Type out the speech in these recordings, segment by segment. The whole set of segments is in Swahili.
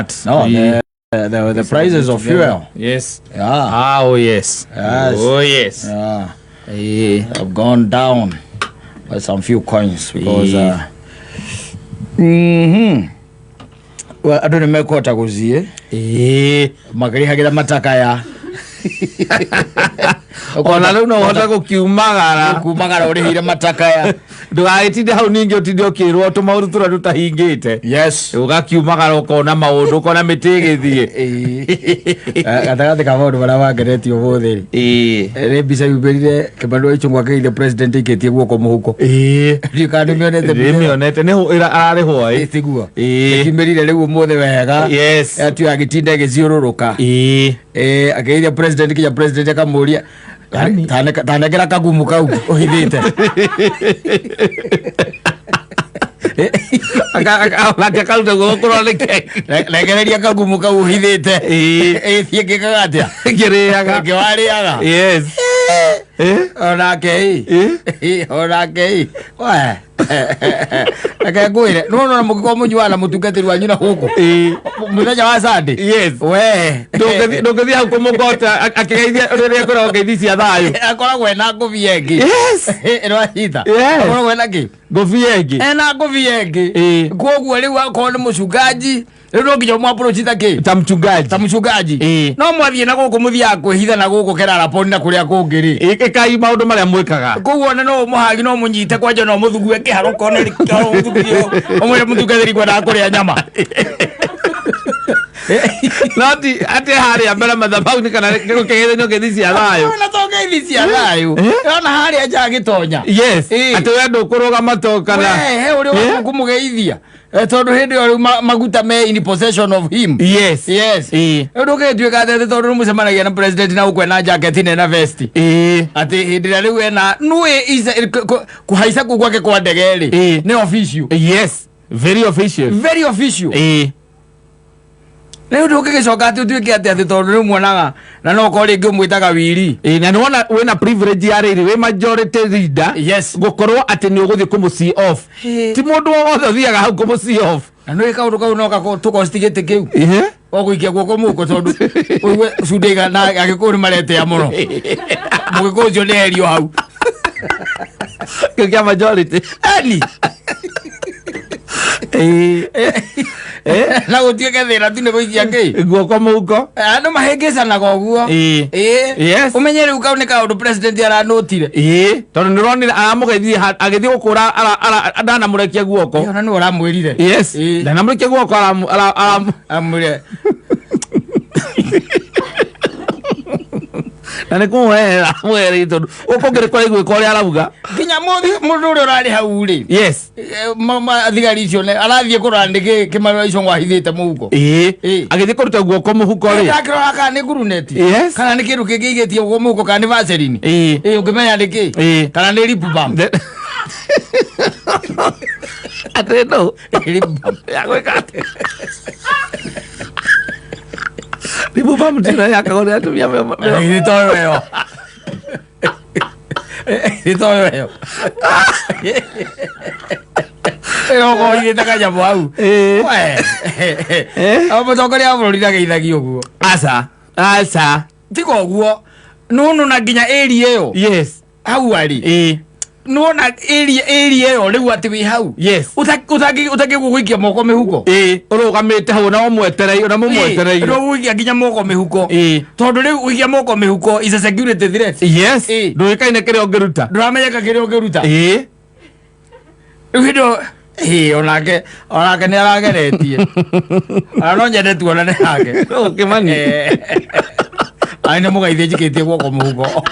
that. No, the prices of fuel. Yes. Yeah. Oh yes. Oh yes. Yeah. Have gone down by some few coins because well, I don't remember what I was here. Magari hagira matakaya. Ona leo no hota kumagara uri hire matakaya. Ndwaitinde hau ningi utinde okirwo to mauru tura tutahingite. Yes. Ugakiumagara ukona maundu ukona mitigithie. Gatagate ka maundu bara wagereti obotheri. Rebisa yuberire kibando ichungwa keire president iketie guoko muhuko. Rikani mionete neho arare hoi. Tiguo. Kimerire riu mothe wega. Yes. Atu agitinda giziururuka. Ageire president kinya president akamuria. Tanekera kagumu kau ohithite. Aka kauta gokoro legereria kagumu kau ohithite. Thie kigagatia. Kiriaga. Kiwariaga. Yes. Onake. Onake. Wa. Akagwire. No mugiko munywana mutungatiri wanyu na huko. Muthenya wa Sunday. Yes. We. Ndogathi hau kumugota akigeithia uria kora ngeithia thayu. Akoragwe na nguvia engi. Yes. Irwahita. Akoragwe na ki? Nguvia engi. Na nguvia engi. Koguo riu akoro ni mucungaji. Riu nginya mwaproach take. Ta mchungaji. No mwathie na guku muthia kwihitha na guku kera raponi na kuria kungiri. Ikai maundu maria mwikaga. Koguo no muhagi no munyite kwanja no muthugue kiharo kone rikaro muthugio. Omwe muthugathiri kwenda kuria nyama. Nati ate hari ambera madhabau ni kana kugethia no ngethisia thayu. Na to ngethisia thayu. Ona hari aja agitonya. Yes. Ate we ndukuruga matokana. We uri wa kumugeithia. Tondu hindi ori maguta me in possession of him. Yes. Yes. Ndugetwika ate tondu musemanagia na president na ukwena jacket na vest. Ate hindi riu ena nue is kuhaisa gwake kwa ndegeri. Ni official. Yes. Very official. Very official. Leo ndugicoka ati utuike ati tondu riu mwonaga na no ko ringi mwitaga wiri. Na niwona wena privilege ya riri we majority leader. Yes. Gukorwo ati ni uguthi kumu see off. Ti mundu wothe thiaga hau kumu see off. Na no ikaundu kau no kako tukostigite kiu. Oguikia guoko muko tondu we sudega na agikuri marete ya muno. Mugikojo nerio hau. Kia majority. Ani. Na gutieke thira tine guikia ki guoko muko no mahengecana goguo. Yes. Umenye riu kau ni kaundu president aranotire. Tondu nironire aramugeithia agithii gukura ndana murekia guoko. Ona ni uramwirire. Yes. Ndana murekia guoko amure. Na nikuhera mweri tondu ukongere kwa igwe kore arauga kinya mundu uri urari hau ri. Yes. Mama thigari icio ne arathie kurandike kimaro icio ngwahithite muhuko. Agithii kuruta guoko muhuko ri. Akirora kana ni guruneti. Yes. Kana ni kindu kingigetie guoko muhuko kana ni vaseline. Ukimenya ndiki. Kana ni lip balm. Atendo. Lip balm. Yagwekate. Libu bamu tina yakagore atumia mema. Itoyo. Itoyo. Ko ite kanya bwau. We. Abo tokoria bururi ndageithagi uguo. Asa. Tiko uguo. Nunu na ginya area yo. Yes. Hau ari. Nuona area yo riu ati wi hau. Yes. Utaki gugikia moko mihuko. Urugamite hau na omweterei na mumweterei. Rugikia ginya moko mihuko. Tondu riu wikia moko mihuko is a security threat. Yes. Nduikaine kire ongeruta. Nduramenyeka kire ongeruta. Riu onake ni arageretie. Ano nyende tuona ne hake. Ukimani. Aina mugaithie jikitie guoko muhuko.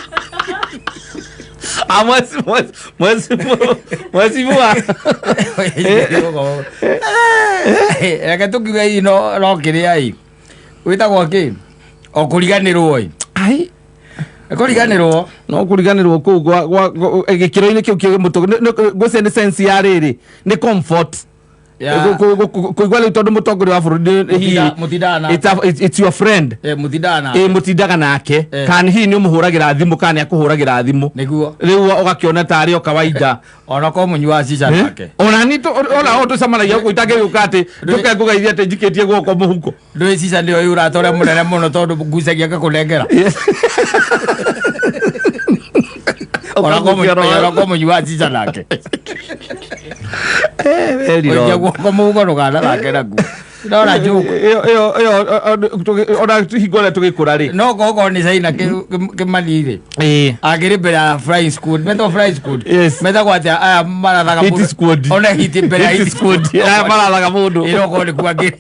Mwezi mwa eke tukiuga ii no kiria ii witagwo ki okuriganirwo ii ai ekuriganirwo no kuriganirwo ku gikiro-ini kiu ki mutu gwicene sense ya riri ni comfort kuigwa riu tondu mutongoria wa bururi mutidana it's your friend mutidaga nake kan hi ni umuhuragira thimu kana akuhuragira thimu niguo riu ugakiona tari o kawaida ona ko munywa cica nake ona ni to ona o to samaragia kuitage ukate nduke ngugeithia te njikitie guoko muhuko ndui cica ndio yura tore munene muno tondu ngucagia akakunengera ona ko munywa cica nake ero guoko muhuko rugana nake naku ndora njuku ona hingore tugikura ri no gogo ni saina kemalire agire bera flying school meto flying school meta kwatia aya mararaga mundu ona hiti bera hiti school aya mararaga mundu iro ko ni kwage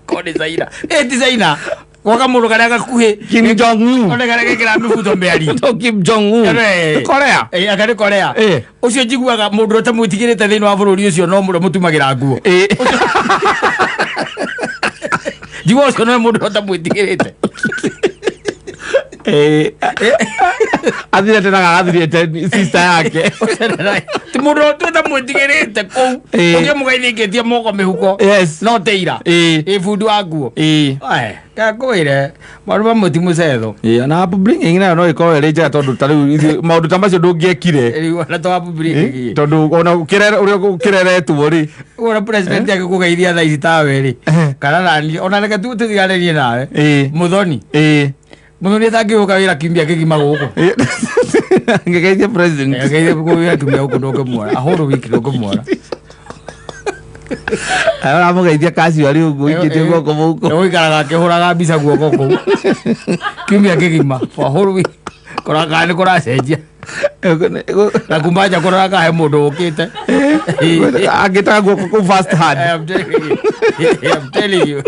ko ni saina designer waka mundu kana gakuhe Kim Jong Un ona kana gekira mifuto mberi to Kim Jong Un Korea akari Korea ucio njiguaga mundu otamutigirite thini wa bururi ucio no mundu mutumagira nguo jiwo ucio no mundu otamutigirite athire tena gathirite sister yake ti mundu otamutigirite kou uge mugaithikitie moko mihuko no teira fundi wa nguo kakwire maruma mutimu cetho na bringing na no iko ere njega tondu tariu maundu ta macio ndungiekire na to bringing tondu ona kirere uria kireretwo ri ona president yake kugeithia tha ici tawe ri kana nani ona reke tu tigarerie nawe muthoni muthoni tangiuka wira kimbia kigima guku ngegeithia president ngegeithia kuwira kimbia guku ndungimwona ahoro wiki ndungimwona ara mugeithia kasi wari ugu ikitie guoko muko no ikaraga kihuraga mbica guoko ku kiumia kigima ahoro wiki koraga ni kuracenjia na kumbaja koraga he mundu ukite agita guoko ku fast hand I'm telling you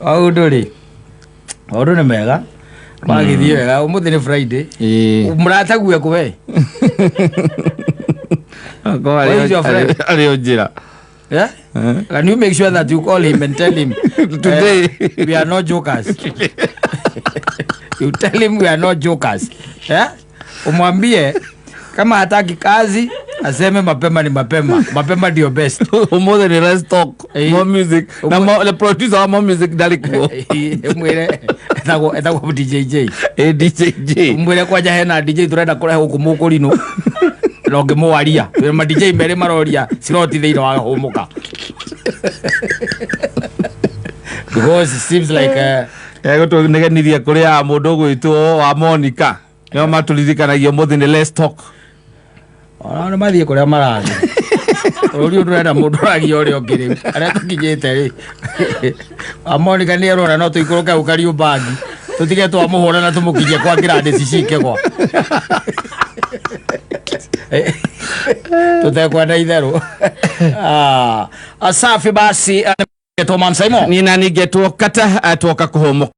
audori ni mega magithie wega umuthi ni Friday murataguya kuwe ari ojira can you make sure that you call him and tell him today we are not jokers you tell him we are not jokers umwambie kama hataki kazi aseme mapema ni mapema ndio best more than rest talk more music na the producer wa more music dalikuo mwere etago DJJ DJJ mwere kwaja hena DJ turenda kurehe huku mukurino ronge mwaria ma DJ mere maroria siroti thira wa humuka because it seems like to negenithia kuria mundu gwitwo wa Monica no matulithikanagia muthi ni let's talk ona mathie kuria marathi uri urenda mundu ragia uri ongire aria tukinyite ri Monica ni erona no tuikuruke ukari ubagi tutige twamuhura na tumukinyie kwa grade cicike kwa tutakwenda itheru asafi basi Toman Simon nina nigetwo kata atoka kuhomo